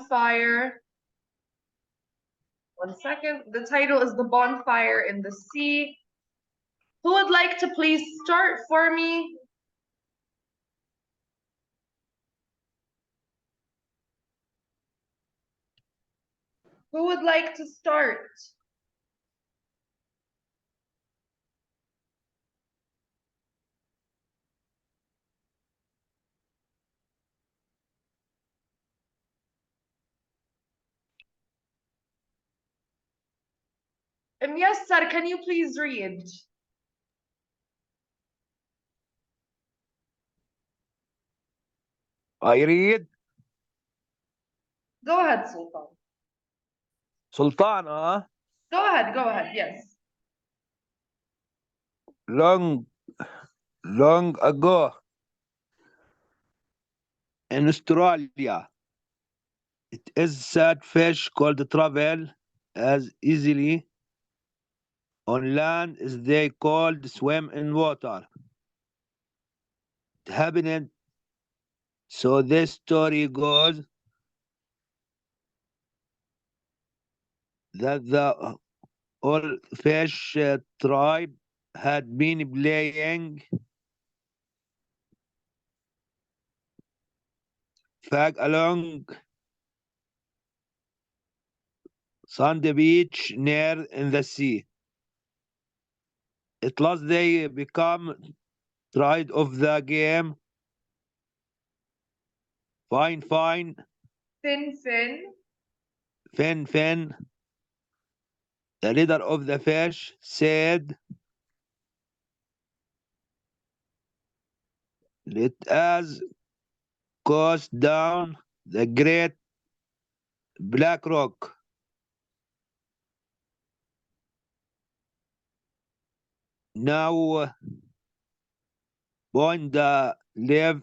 bonfire. One second. The title is The Bonfire in the Sea. Who would like to please start for me? Who would like to start? Miyassar, can you please read? I read. Go ahead, Sultan. Sultan, Go ahead, yes. long ago in Australia, it is sad fish called travel as easily on land as they could swim in water. It happened. So this story goes that the whole fish tribe had been playing fag along Sandy Beach near in the sea. At last they become tired of the game. Fine. Fin. Fin, the leader of the fish, said, let us coast down the great black rock. Now, point the left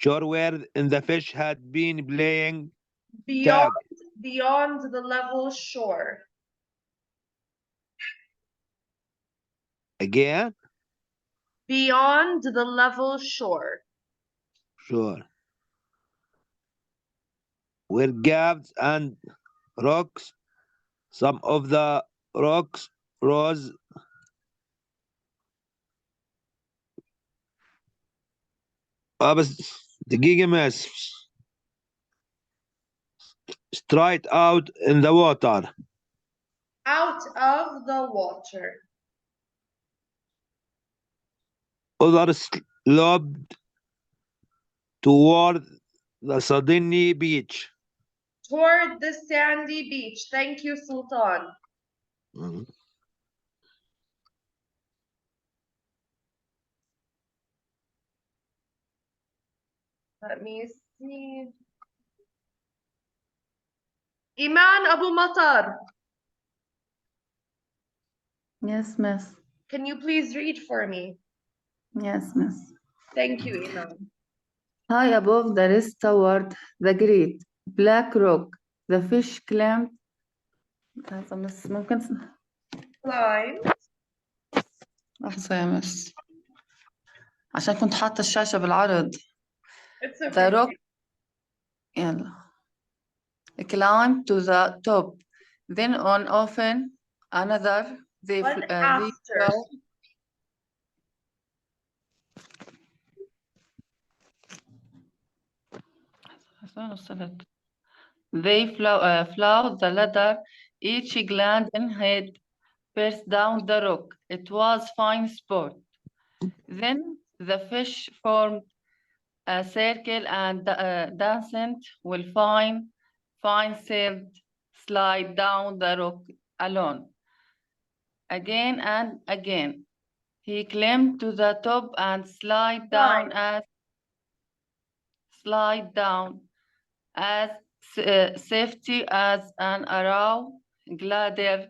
shore where the fish had been playing tag. Beyond the level shore. Again? Beyond the level shore. Sure. Were gaps and rocks. Some of the rocks rose بس دقيقة ما straight out in the water. Out of the water. Others sloped toward the sandy beach. Toward the sandy beach. Thank you, Sultan. Let me see. Iman Abu Matar. Yes, miss. Can you please read for me? Yes, miss. Thank you, Iman. High above the rest toward the great black rock, the fish climbed. لحظة مس ممكن Climb. لحظة يا مس عشان كنت حاطة الشاشة بالعرض. It's okay. The rock يلا climbed to the top. Then on often another they What they after? flew. They flew the ladder, each gland and head first down the rock. It was fine sport. Then the fish formed a circle and danced will fine sailed slide down the rock alone. Again and again. He climbed to the top and slide down as safety as an arrow glider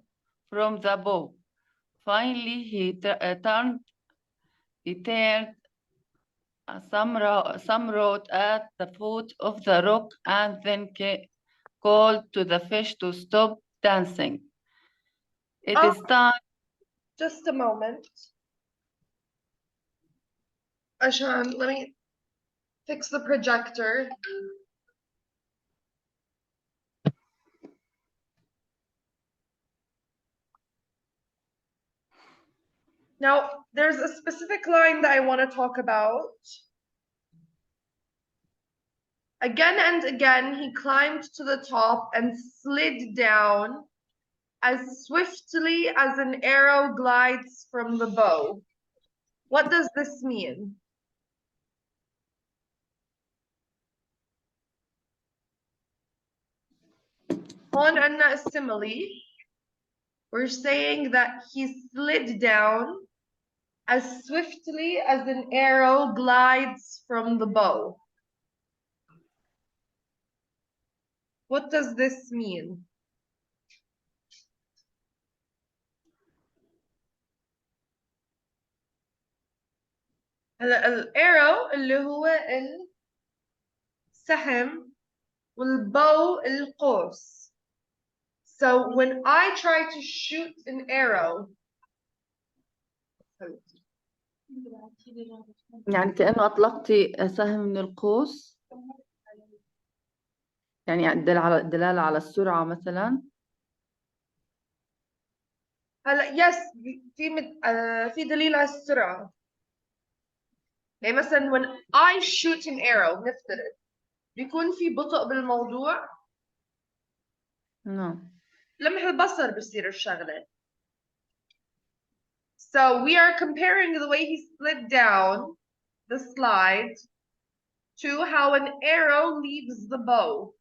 from the bow. Finally, he turned some road at the foot of the rock and then called to the fish to stop dancing. It is time. Just a moment. Ashan, let me fix the projector. Now, there's a specific line that I want to talk about. Again and again, he climbed to the top and slid down as swiftly as an arrow glides from the bow. What does this mean? هون عندنا a simile. We're saying that he slid down as swiftly as an arrow glides from the bow. What does this mean? هلا الارrow اللي هو السهم والbow القوس. So when I try to shoot an arrow, يعني كأنه أطلقتي سهم من القوس، يعني دلالة على السرعة مثلا. هلا yes في دليل على السرعة. يعني مثلا when I shoot an arrow نفترض بيكون في بطء بالموضوع. No. لمح البصر بصير الشغلة. So we are comparing the way he slid down the slide to how an arrow leaves the bow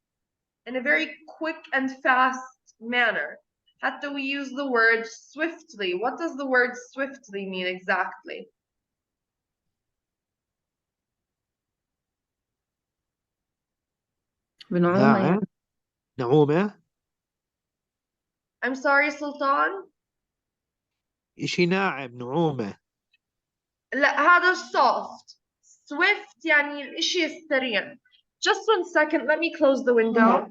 in a very quick and fast manner. Hatta we use the word swiftly. What does the word swiftly mean exactly? بنعومة يعني. نعومة. I'm sorry, Sultan. إشي ناعم، نعومة. لا هذا soft. Swift يعني الإشي السريع. Just 1 second, let me close the window.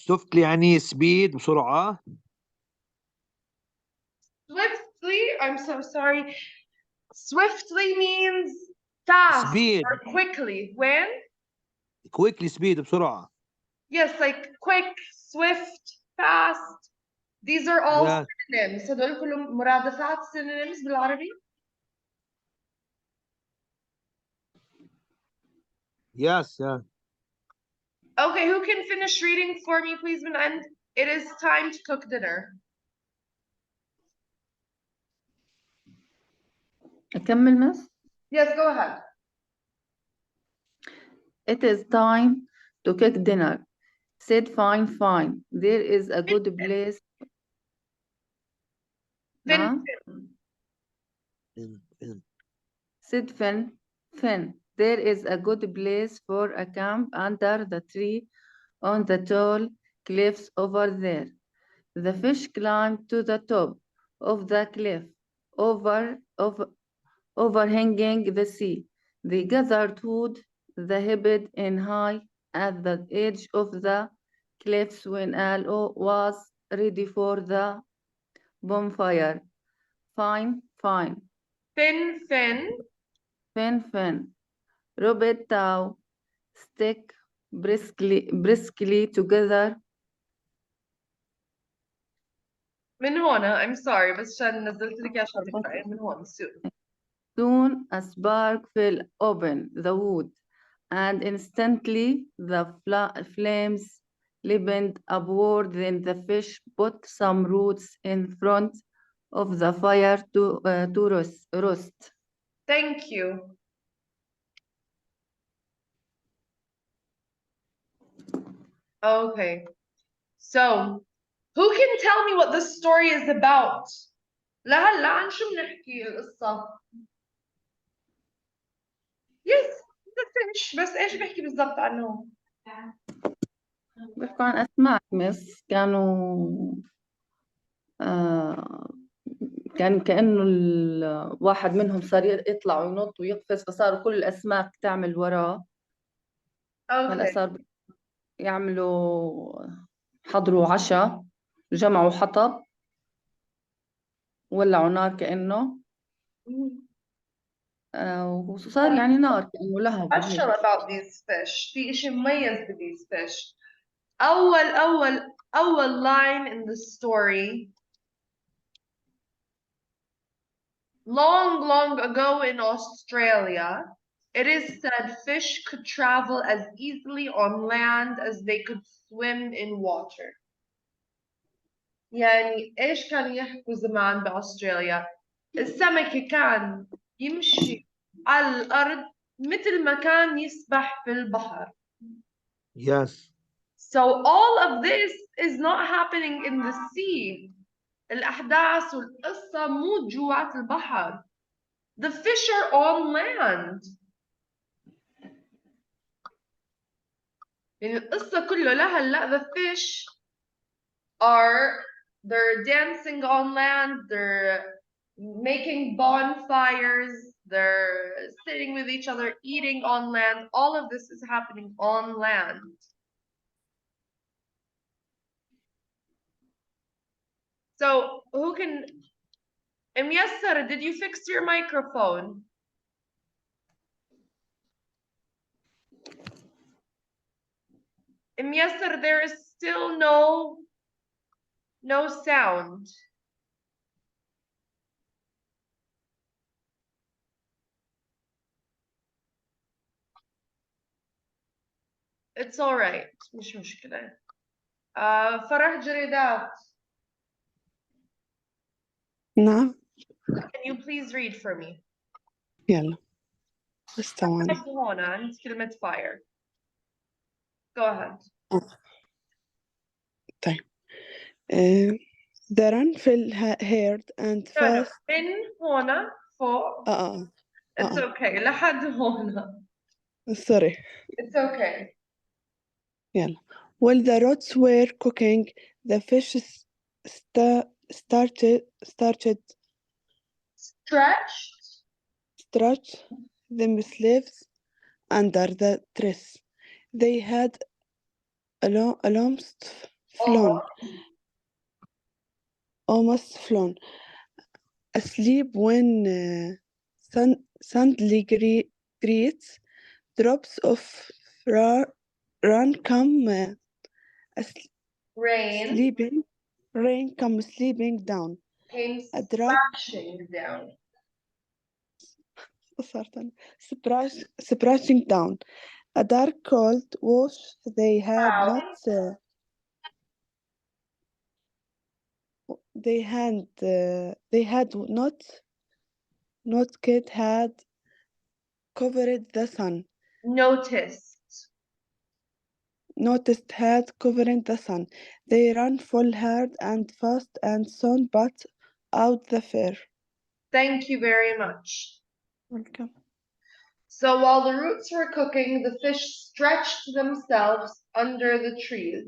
swiftly يعني speed بسرعة. Swiftly, I'm so sorry. Swiftly means fast Speed. or quickly. When? quickly speed بسرعة. Yes, like quick, swift, fast. These are all Yeah. synonyms. هدول كلهم مرادفات synonyms بالعربي. Yes, yeah. Okay, who can finish reading for me, please, من عند? It is time to cook dinner. أكمل مس؟ Yes, go ahead. It is time to cook dinner. Said fine, fine. There is a good place. Fin, Said Finn, Finn, there is a good place for a camp under the tree on the tall cliffs over there. The fish climbed to the top of the cliff, overhanging the sea. They gathered wood, the heaped in high at the edge of the cliffs when all was ready for the bonfire. Fine, fine. fin, Fin. Robert Tau stick briskly together. من هون. I'm sorry بس عشان نزلت لك إياه عشان تقرأي من هون soon. Soon a spark fell open the wood, and instantly the flames leaped upward. Then the fish put some roots in front of the fire to roast. Thank you. Okay. So, who can tell me what this story is about? لهلا عن شو بنحكي القصة؟ Yes, the fish. بس ايش بحكي بالضبط عنه؟ بيحكوا عن أسماك مس كانوا آه كان كأنه الواحد منهم صار يطلع وينط ويقفز، فصاروا كل الأسماك تعمل وراه. هلا Okay. صار يعملوا حضروا عشاء، جمعوا حطب، ولعوا نار كأنه وصار يعني نار كأنه لهب special وهيك. about these fish. في إشي مميز ب these fish. أول line in the story. Long ago in Australia, it is said fish could travel as easily on land as they could swim in water. يعني إيش كانوا يحكوا زمان بأستراليا؟ السمكة كان يمشي على الأرض مثل ما كان يسبح في البحر. Yes. So all of this is not happening in the sea. الأحداث والقصة مو جوات البحر. The fish are on land. يعني القصة كله لهلا the fish they're dancing on land, they're making bonfires, they're sitting with each other, eating on land. All of this is happening on land. So who can Myasar, did you fix your microphone? Myasar, there is still no sound. It's all right. مش مشكلة. فرح جريدات. نعم. Can you please read for me? يلا بس ثواني. هون عند كلمة fire. Go ahead. طيب. The run fell hard and No, no. fast. من هنا فوق. It's okay. لحد هنا. Sorry. It's okay. يلا. While the rods were cooking, the fish started stretch themselves under the dress. They had almost flown asleep when suddenly great drops of rain come sleeping down. Came A drop splashing down. splashing down. A dark cold wash they had not had covered the sun. Noticed had covering the sun. They ran full hard and fast and soon put out the fire. Thank you very much. Welcome. So while the roots were cooking, the fish stretched themselves under the trees.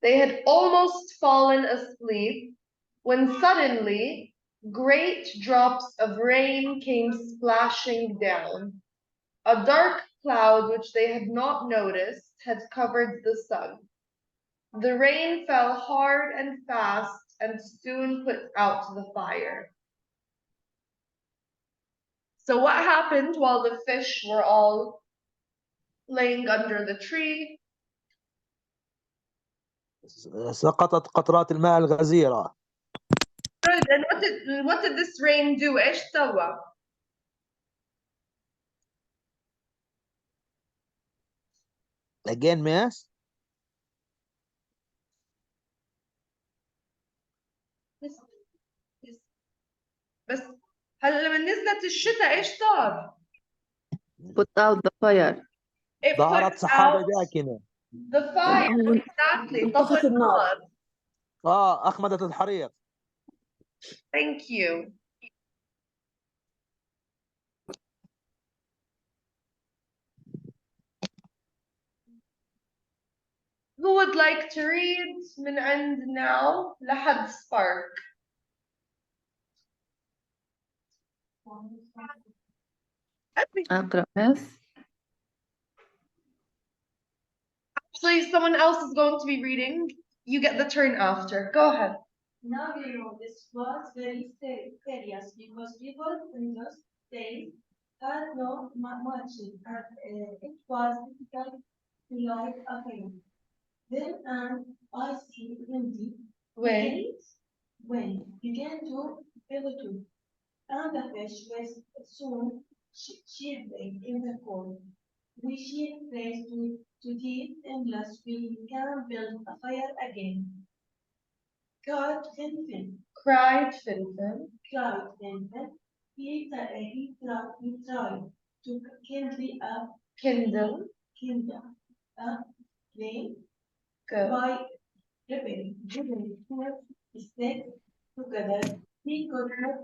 They had almost fallen asleep when suddenly great drops of rain came splashing down. A dark cloud, which they had not noticed, had covered the sun. The rain fell hard and fast and soon put out the fire. So what happened while the fish were all laying under the tree? سقطت قطرات الماء الغزيرة. Good. And what did this rain do? إيش سوى? Again, miss? بس هلا لما نزلت الشتاء إيش صار؟ Put out the fire. It ظهرت put سحابة out داكنة. The fire, exactly. انطفت طفت النار. النار. أخمدت الحريق. Thank you. Who would like to read من عند now لحد spark? أقرأ بس. Actually, someone else is going to be reading. You get the turn after. Go ahead. Now you know this was very serious because people in those days had no matches and it was difficult to light a fire. Then an icy windy wind began to blow and the fish was soon shivering in the cold. We should place to deep unless we can build a fire again. Cried Finfin. Cried Finfin. Cried Finfin. He tried to kindle a flame Good. by rubbing two sticks together. He could not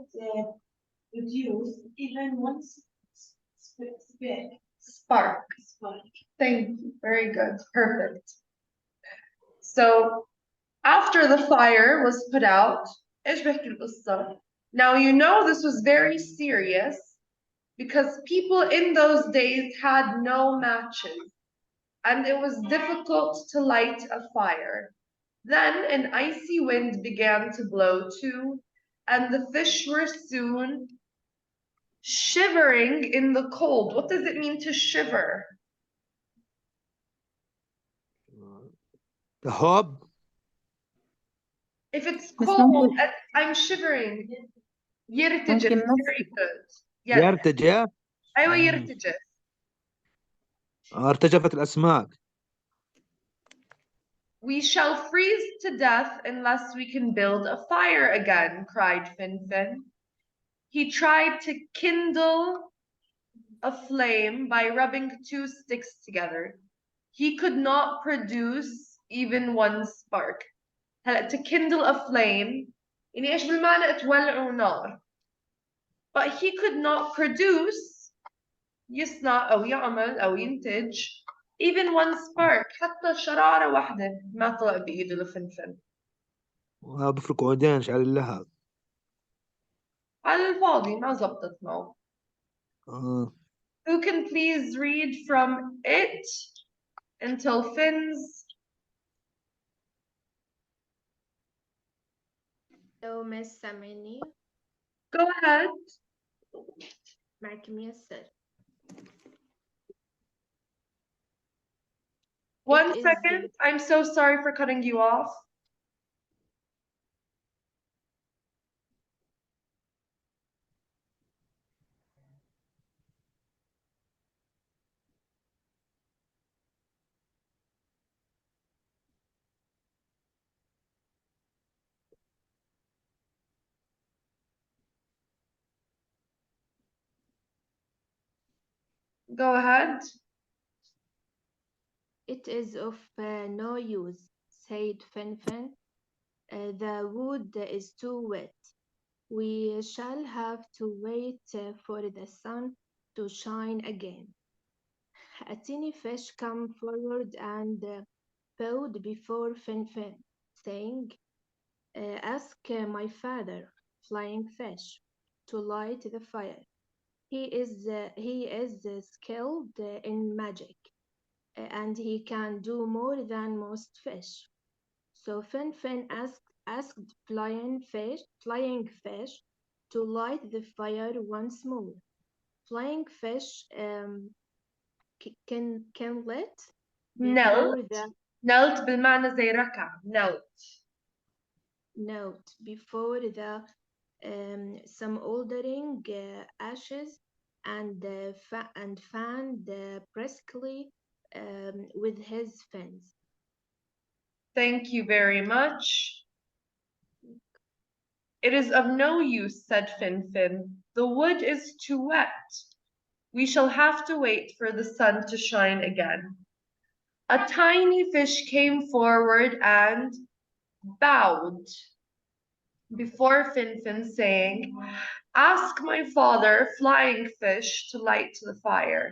produce even one Spark. Thank you. Very good. Perfect. So after the fire was put out, إيش بحكي القصة? Now you know this was very serious because people in those days had no matches and it was difficult to light a fire. Then an icy wind began to blow too, and the fish were soon shivering in the cold. What does it mean to shiver? The hob. If it's بس cold, ممكن I'm shivering. يرتجف. ممكن Very good. Yes. يرتجف. أيوة يرتجف. ارتجفت الأسماك. We shall freeze to death unless we can build a fire again, cried Finfin. He tried to kindle a flame by rubbing two sticks together. He could not produce even one spark. To kindle a flame يعني إيش بالمعنى تولعوا نار. But he could not produce يصنع أو يعمل أو ينتج even one spark. حتى شرارة واحدة ما طلع بإيده لفنفن. بفرك عودين شعل اللهب. على الفاضي ما زبطت معه. Who can please read from it until Finn's? لو Miss سامعني. Go ahead. معك ميسر. One second. I'm so sorry for cutting you off. Go ahead. It is of no use, said Finfin. The wood is too wet. We shall have to wait for the sun to shine again. A tiny fish came forward and bowed before Finfin, saying, Ask my father, Flying Fish, to light the fire. He is skilled in magic, and he can do more than most fish. So Finfin asked Flying Fish to light the fire once more. Flying Fish can lit before the نلت بالمعنى زي ركع. note before the smoldering ashes and fanned briskly with his fins. Thank you very much. It is of no use, said Finfin. The wood is too wet. We shall have to wait for the sun to shine again. A tiny fish came forward and bowed before Finfin, saying, "Ask my father, Flying Fish, to light the fire.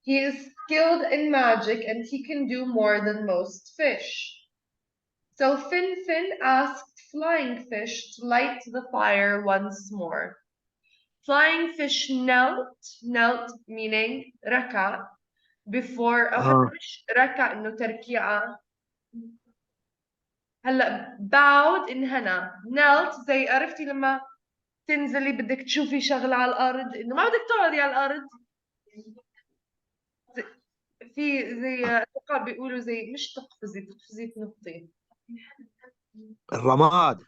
He is skilled in magic and he can do more than most fish." So Finfin asked Flying Fish to light the fire once more. Flying Fish knelt meaning ركع before مش ركع إنه تركيعة. هلا bowed انحنى. knelt زي عرفتي لما تنزلي بدك تشوفي شغلة على الأرض إنه ما بدك تقعدي على الأرض. في زي اتوقع بيقولوا زي مش تقفزي تنطي. الرماد.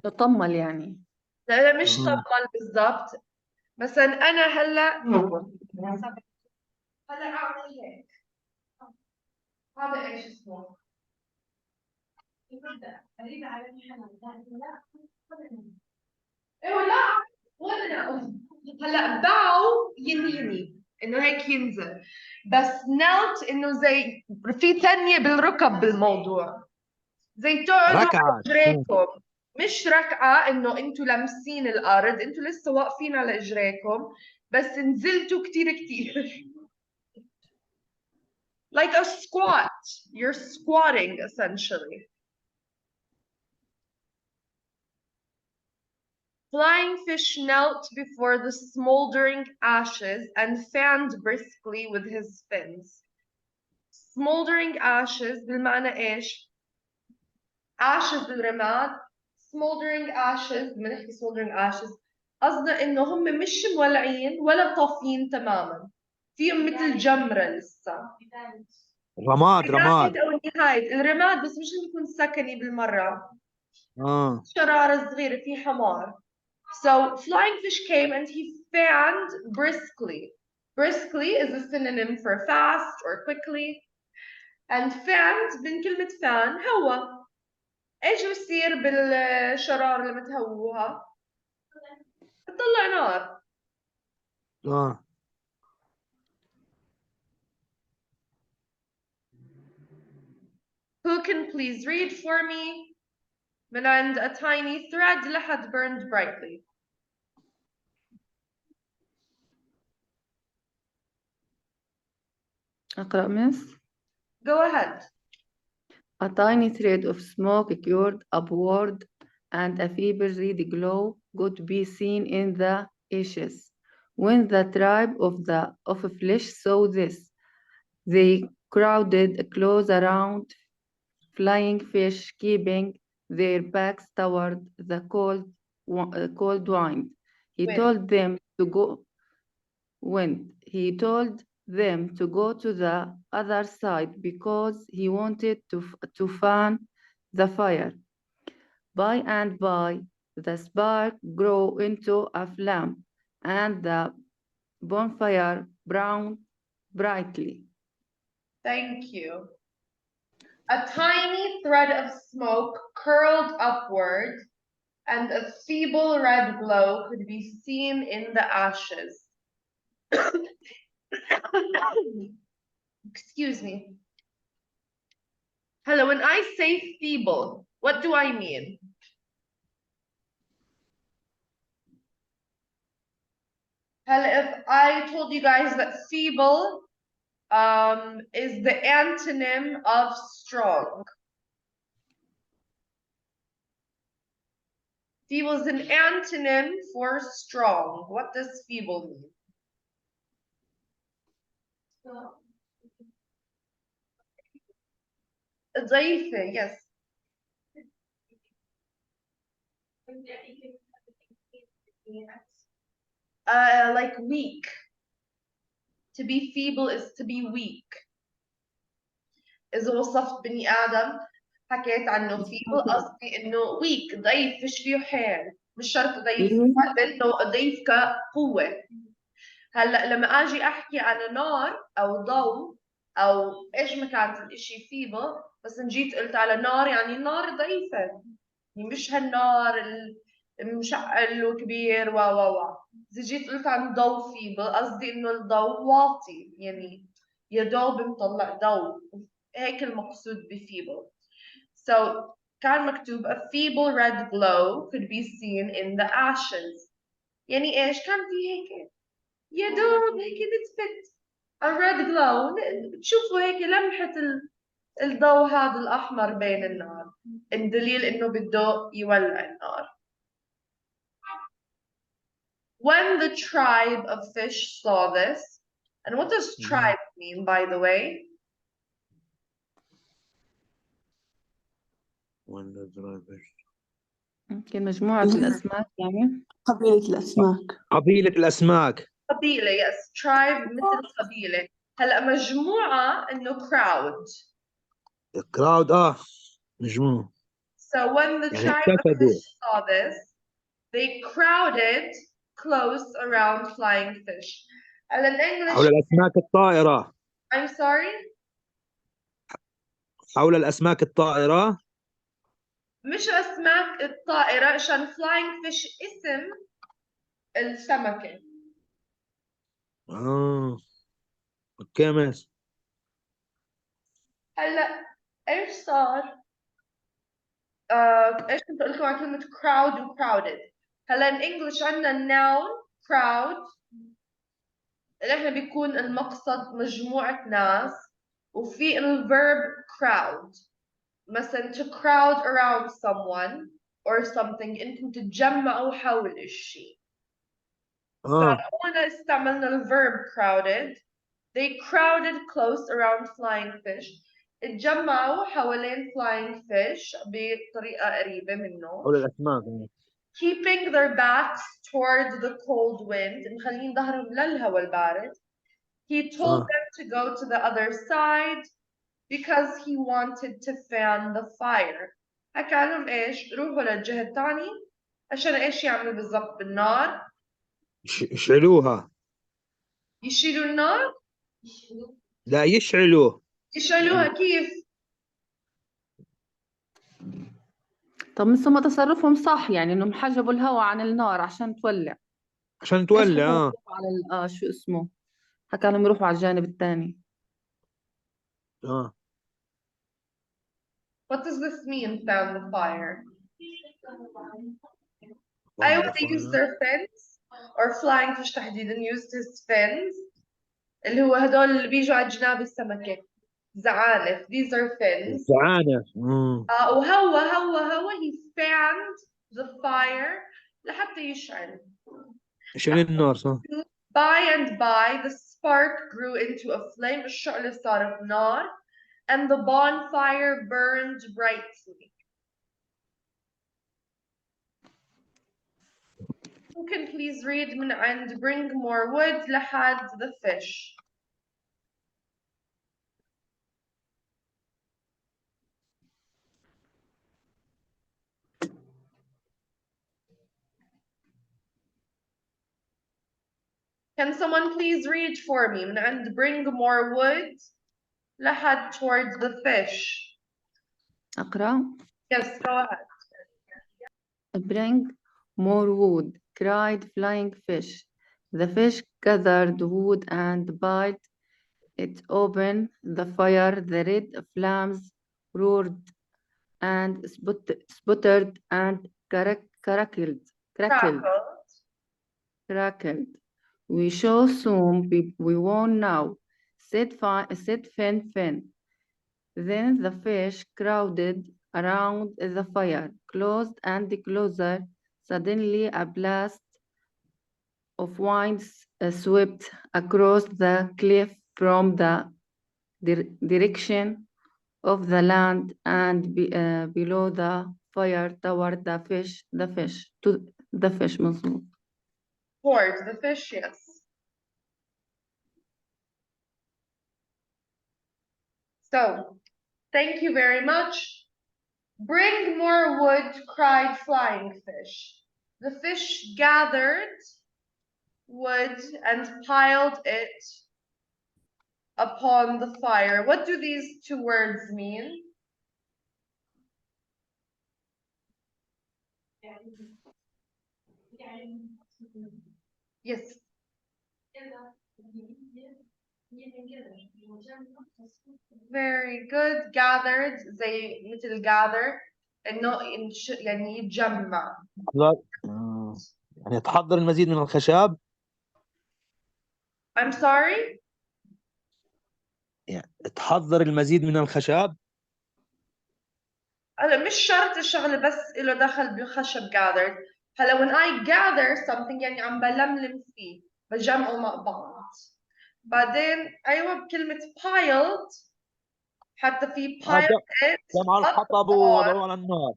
تطمل يعني. لا لا مش طمل بالضبط. مثلا انا هلا اعمل هيك. هذا ايش اسمه؟ ايوه لا ولا هلا باو ينهني انه هيك ينزل، بس نلت انه زي في ثانية بالركب بالموضوع، زي تقعدوا على اجريكم، مش ركعة انه انتوا لامسين الارض، انتوا لسه واقفين على اجريكم بس نزلتوا كتير كتير. Like a squat. You're squatting essentially. Flying Fish knelt before the smoldering ashes and fanned briskly with his fins. Smoldering ashes بالمعنى ايش؟ ashes الرماد. smoldering ashes لما نحكي smoldering ashes قصدنا انه هم مش مولعين ولا طافيين تماما، فيهم مثل جمرة لسه. رماد. او نهاية الرماد بس مش اللي يكون سكني بالمرة. شرارة صغيرة في حمار. So Flying Fish came and he fanned briskly. Briskly is a synonym for fast or quickly. And fanned من كلمة fan هوا. ايش بصير بالشرارة لما تهووها؟ بتطلع نار. Who can please read for me? من عند a tiny thread لحد burned brightly. أقرأ miss. Go ahead. A tiny thread of smoke curled upward, and a feeble red glow could be seen in the ashes. When the tribe of flesh saw this, they crowded close around Flying Fish, keeping their backs toward the cold wind. He told them to to the other side because he wanted to fan the fire. By and by, the spark grew into a flame, and the bonfire burned brightly. Thank you. A tiny thread of smoke curled upward, and a feeble red glow could be seen in the ashes. Excuse me. Hello, when I say feeble, what do I mean? Hello, if I told you guys that feeble is the antonym of strong. Feeble is an antonym for strong. What does feeble mean? ضعيفة, yes. Like weak. To be feeble is to be weak. إذا وصفت بني آدم حكيت عنه feeble قصدي إنه weak ضعيف فيش فيه حيل، مش شرط ضعيف إنه ضعيف كقوة. هلا لما أجي أحكي عن نار أو ضوء أو إيش ما كانت الإشي feeble، بس جيت قلت على نار يعني النار ضعيفة، يعني مش هالنار مشعل وكبير و إذا جيت قلت عن ضوء feeble قصدي إنه الضوء واطي، يعني يا دوب مطلع ضوء. هيك المقصود ب feeble. So كان مكتوب a feeble red glow could be seen in the ashes. يعني ايش كان في هيك يا دوب هيك بتفت a red glow، بتشوفوا هيك لمحة الضوء هذا الأحمر بين النار، الدليل إنه بده يولع النار. When the tribe of fish saw this, and what does tribe mean, by the way? يمكن مجموعة الأسماك يعني. قبيلة الأسماك. قبيلة الأسماك. قبيلة، yes. Tribe مثل قبيلة. هلا مجموعة إنه crowd. crowd مجموعة. So when the يعني tribe of اكتسبوا. fish saw this, they crowded close around flying fish. هلا in English. حول الأسماك الطائرة. I'm sorry. حول الأسماك الطائرة. مش أسماك الطائرة، عشان flying fish اسم السمكة. اوكي ماشي. هلا ايش صار؟ ايش كنت اقول لكم عن كلمة crowd و crowded. هلا in English عندنا noun crowd اللي احنا بيكون المقصد مجموعة ناس، وفي الverb crowd مثلا to crowd around someone or something، انتم تتجمعوا حول الشيء. فهنا استعملنا الverb crowded. They crowded close around flying fish. اتجمعوا حوالين flying fish بطريقة قريبة منه. حول الأسماك. Keeping their backs toward the cold wind. مخلين ظهرهم للهواء البارد. He told them to go to the other side because he wanted to fan the fire. حكى لهم ايش؟ روحوا للجهة الثانية عشان ايش يعملوا بالضبط بالنار؟ يشعلوها. يشيلوا النار؟ لا يشعلوه. يشعلوها كيف؟ طب بس هم تصرفهم صح، يعني انهم حجبوا الهواء عن النار عشان تولع. عشان تولع. على شو اسمه، حكى لهم يروحوا على الجانب الثاني. What does this mean, fan the fire? أيوة they use their fins, or flying fish تحديدا used his fins اللي هو هدول اللي بيجوا على جناب السمكة، زعانف. These are fins. زعانف. وهوا he fanned the fire لحتى يشعل. يشعل النار صح. By and by the spark grew into a flame. الشعلة صارت نار. And the bonfire burned brightly. Who can please read من عند bring more wood لحد the fish. Can someone please read for me من عند bring more wood لحد towards the fish. أقرأ. Yes, go ahead. Bring more wood, cried flying fish. The fish gathered wood and piled it open the fire. The red flames roared and sputtered and crackled. We shall soon be, we won't now, said Fin Fin. Then the fish crowded around the fire, closer and closer. Suddenly a blast of wind swept across the cliff from the direction of the land and below the fire toward the fish, مظبوط. Towards the fish, yes. So, thank you very much. Bring more wood, cried flying fish. The fish gathered wood and piled it upon the fire. What do these two words mean? Yes. Very good. Gathered زي مثل gather إنه يعني يتجمع. يعني تحضر المزيد من الخشب. I'm sorry. يعني تحضر المزيد من الخشب. هلا مش شرط الشغله بس له دخل بالخشب gathered. هلا when I gather something يعني عم بلملم فيه بجمعه مع بعض. بعدين ايوه بكلمه piled حتى في piled it جمع up الحطب on. ووضعوه على النار.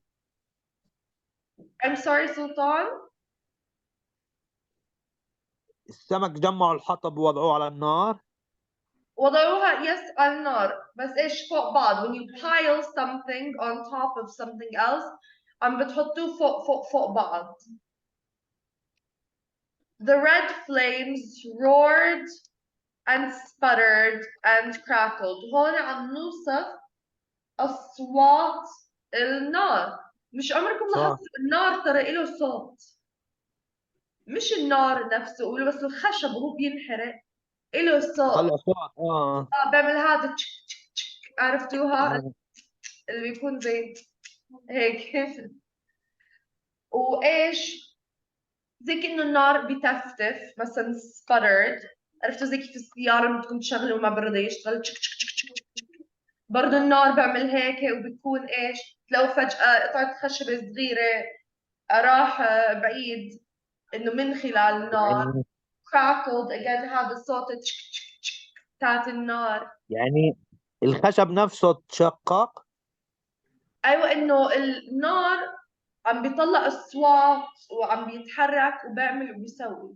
I'm sorry سلطان. السمك جمعوا الحطب ووضعوه على النار. وضعوها yes على النار بس ايش فوق بعض. when you pile something on top of something else عم بتحطوه فوق بعض. The red flames roared and sputtered and crackled. هون عم نوصف أصوات النار. مش عمركم لاحظتوا النار ترى له صوت. مش النار نفسه قولوا بس الخشب وهو بينحرق له صوت. طلع صوت. بعمل هذا تشك تشك تشك. عرفتوها اللي بيكون زي هيك. وايش زي كأنه النار بتفتف مثلا sputtered. عرفتوا زي كيف السيارة لما تكون تشغله وما برضى يشتغل تشك تشك تشك تشك. برضه النار بعمل هيك وبتكون ايش لو فجأة قطعة خشبة صغيرة راح بعيد انه من خلال النار. crackled again هذا الصوت تشك تشك تشك تاعت النار. يعني الخشب نفسه تشقق. ايوه انه النار عم بيطلع اصوات وعم بيتحرك وبيعمل وبيسوي.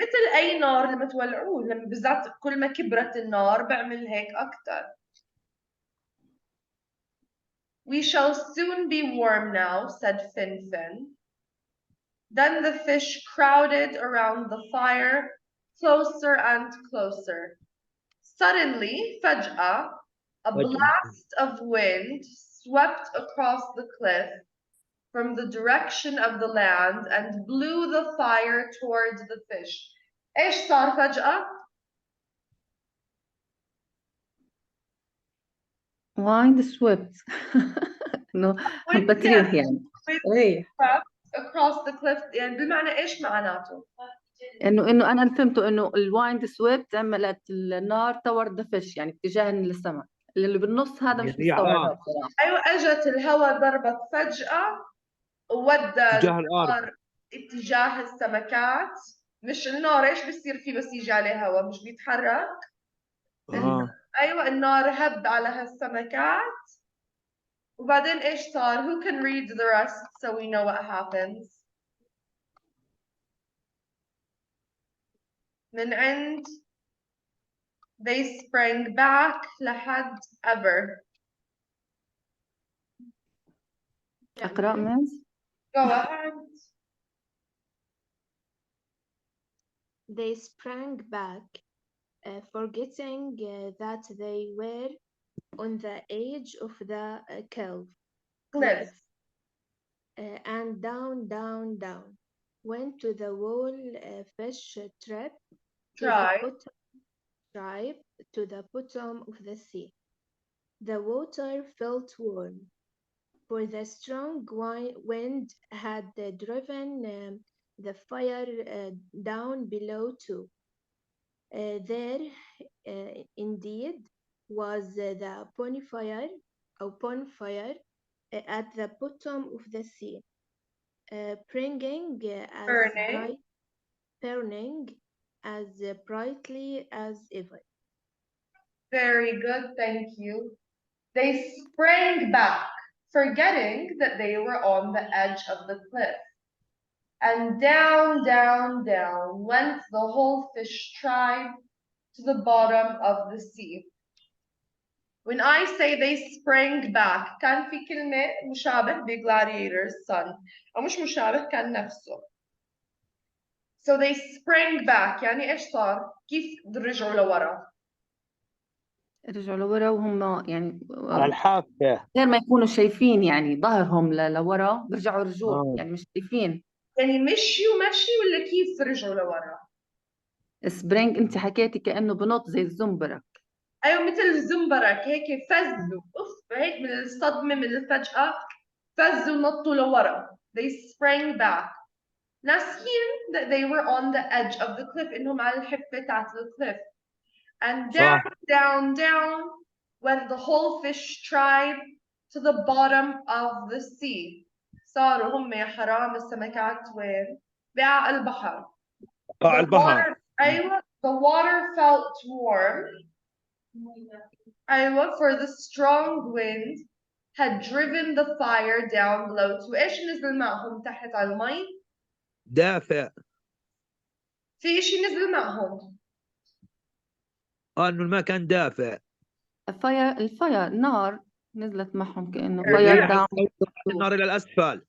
مثل اي نار لما تولعوه لما بالذات كل ما كبرت النار بعمل هيك اكثر. We shall soon be warm now, said Fin-Fin. Then the fish crowded around the fire, closer and closer. Suddenly, فجأة, a blast of wind swept across the cliff from the direction of the land and blew the fire towards the fish. إيش صار فجأة؟ wind swept. إنه بطريق يعني. إيه. across the cliff يعني بالمعنى إيش معناته؟ إنه أنا فهمته إنه الوايند سويبت عملت النار toward the fish يعني اتجاه للسماء. اللي بالنص هذا مش مستوعبها بصراحة. أيوة أجت الهواء ضربت فجأة وودى النار اتجاه السمكات. مش النار ايش بيصير فيه بس يجي عليه هواء مش بيتحرك. ايوه النار هب على هالسمكات وبعدين ايش صار؟ Who can read the rest so we know what happens؟ من عند they sprang back لحد ever. أقرأ ميز؟ Go ahead. They sprang back, forgetting that they were on the edge of the cliff. And down, went to the wall fish tribe to the bottom of the sea. The water felt warm, for the strong wind had driven the fire down below too. There indeed was the bonfire at the bottom of the sea, burning as brightly as ever. Very good, thank you. They sprang back, forgetting that they were on the edge of the cliff. And down went the whole fish tribe to the bottom of the sea. When I say they sprang back, كان في كلمة مشابه بGladiator's son أو مش مشابه كان نفسه. So they sprang back يعني إيش صار؟ كيف رجعوا لورا؟ رجعوا لورا وهم يعني على الحافة غير ما يكونوا شايفين يعني ظهرهم لورا برجعوا رجوع يعني مش شايفين. يعني مشي ولا كيف رجعوا لورا؟ سبرينج انت حكيتي كأنه بنط زي الزنبرك. ايوه مثل الزنبرك هيك فزوا، اوف هيك من الصدمه من الفجأة فزوا نطوا لورا. They sprang back. ناسين that they were on the edge of the cliff انهم على الحفة تاعت الكليف. And down, صح. down, down went the whole fish tribe to the bottom of the sea. صاروا هم يا حرام السمكات وين؟ بعق البحر. قاع The البحر. water, أيوة, the water felt warm. أيوة, for the strong wind had driven the fire down below. تو إيش نزل معهم تحت على المي؟ دافئ. في إشي نزل معهم. انه الماء كان دافئ. الفاير نار نزلت معهم كأنه الريح. فاير داون. النار الى الاسفل.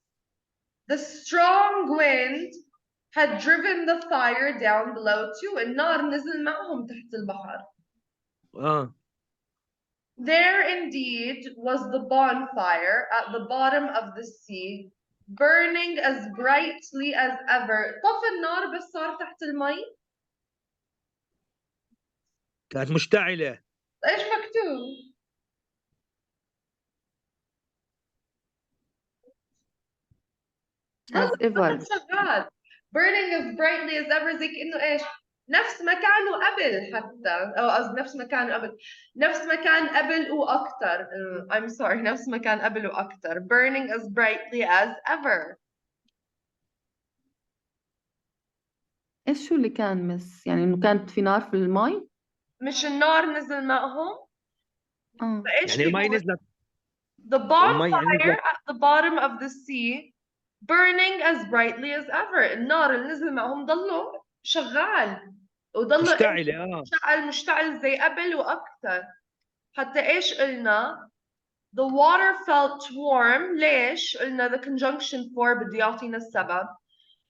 The strong wind had driven the fire down below too. النار نزل معهم تحت البحر. There indeed was the bonfire at the bottom of the sea, burning as brightly as ever. طفى النار بس صار تحت المي. كانت مشتعلة. ايش مكتوب؟ as ever. شغال. Burning as brightly as ever زي كأنه ايش؟ نفس مكانه قبل حتى، او قصدي نفس مكانه قبل، نفس مكان قبل واكثر. I'm sorry، نفس مكان قبل واكثر. Burning as brightly as ever. ايش شو اللي كان مس؟ يعني انه كانت في نار في المي؟ مش النار نزل معهم؟ فايش يعني المي بيقول؟ نزلت. The المي يعني bonfire نزلت. at the bottom of the sea, burning as brightly as ever. النار اللي نزل معهم ضلوا شغال وضلوا مشتعلة. مشتعل زي قبل واكثر. حتى ايش قلنا؟ The water felt warm. ليش؟ قلنا the conjunction for بده يعطينا السبب.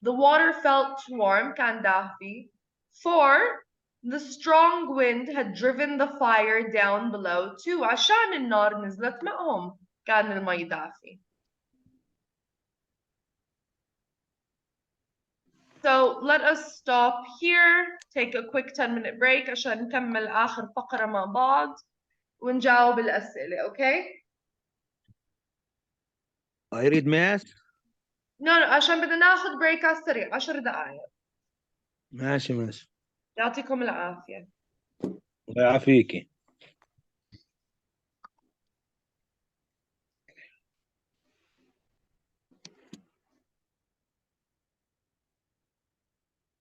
The water felt warm كان دافي. For the strong wind had driven the fire down below too. عشان النار نزلت معهم كان المي دافي. So let us stop here, take a quick 10-minute break عشان نكمل آخر فقرة مع بعض ونجاوب الأسئلة. Okay? I read math. No, عشان بدنا ناخذ بريك على السريع 10 دقائق. ماشي. يعطيكم العافية. الله يعافيكي.